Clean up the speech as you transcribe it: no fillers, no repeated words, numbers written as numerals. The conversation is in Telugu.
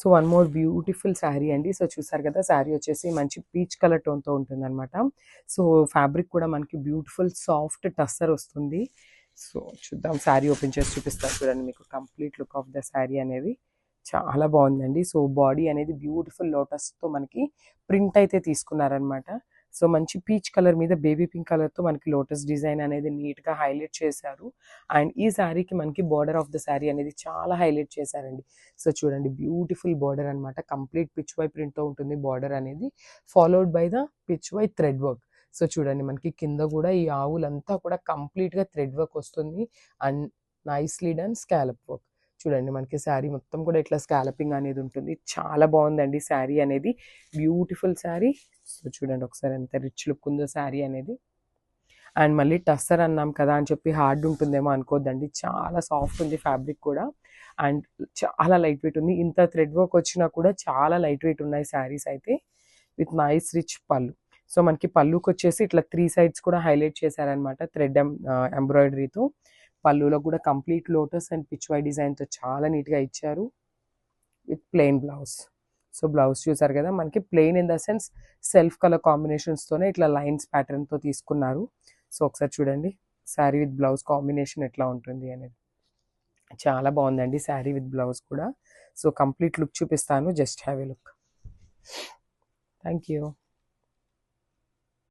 So one more beautiful sari అండి. సో చూసారు కదా, శారీ వచ్చేసి మంచి పీచ్ కలర్ టోన్తో ఉంటుందన్నమాట. సో ఫ్యాబ్రిక్ కూడా మనకి బ్యూటిఫుల్ సాఫ్ట్ టస్సర్ వస్తుంది. సో చూద్దాం, శారీ ఓపెన్ చేసి చూపిస్తాను చూడండి మీకు complete look of the sari అనేది. చాలా బాగుందండి. సో బాడీ అనేది బ్యూటిఫుల్ లోటస్తో మనకి ప్రింట్ అయితే తీసుకున్నారనమాట. సో మంచి పీచ్ కలర్ మీద బేబీ పింక్ కలర్తో మనకి లోటస్ డిజైన్ అనేది నీట్గా హైలైట్ చేశారు. అండ్ ఈ శారీకి మనకి బార్డర్ ఆఫ్ ద శారీ అనేది చాలా హైలైట్ చేశారండి. సో చూడండి, బ్యూటిఫుల్ బార్డర్ అనమాట. కంప్లీట్ పిచ్ వై ప్రింట్తో ఉంటుంది బార్డర్ అనేది, followed by the Pichwai thread work. So చూడండి, మనకి కింద కూడా ఈ ఆవులంతా కూడా కంప్లీట్గా థ్రెడ్ వర్క్ వస్తుంది and nicely done scallop work. చూడండి, మనకి శారీ మొత్తం కూడా ఇట్లా స్కాలపింగ్ అనేది ఉంటుంది. చాలా బాగుందండి శారీ అనేది, బ్యూటిఫుల్ శారీ. సో చూడండి ఒకసారి ఎంత రిచ్ లుక్ ఉందో శారీ అనేది. అండ్ మళ్ళీ టస్సర్ అన్నాం కదా అని చెప్పి హార్డ్ ఉంటుందేమో అనుకోద్దండి, చాలా సాఫ్ట్ ఉంది ఫ్యాబ్రిక్ కూడా. అండ్ చాలా లైట్ వెయిట్ ఉంది. ఇంత థ్రెడ్ వర్క్ వచ్చినా కూడా చాలా లైట్ వెయిట్ ఉన్నాయి శారీస్ అయితే, విత్ నైస్ రిచ్ పళ్ళు. సో మనకి పళ్ళుకి వచ్చేసి ఇట్లా 3 సైడ్స్ కూడా హైలైట్ చేశారనమాట థ్రెడ్ ఎంబ్రాయిడరీతో. పళ్ళులో కూడా complete lotus and pichwai డిజైన్తో చాలా నీట్గా ఇచ్చారు with plain blouse. So blouse చూసారు కదా, మనకి plain in the sense self colour కాంబినేషన్స్తోనే ఇట్లా లైన్స్ ప్యాటర్న్తో తీసుకున్నారు. సో ఒకసారి చూడండి శారీ విత్ బ్లౌజ్ కాంబినేషన్ ఎట్లా ఉంటుంది అనేది. చాలా బాగుందండి శారీ విత్ బ్లౌజ్ కూడా. సో కంప్లీట్ లుక్ చూపిస్తాను, just have a look. Thank you.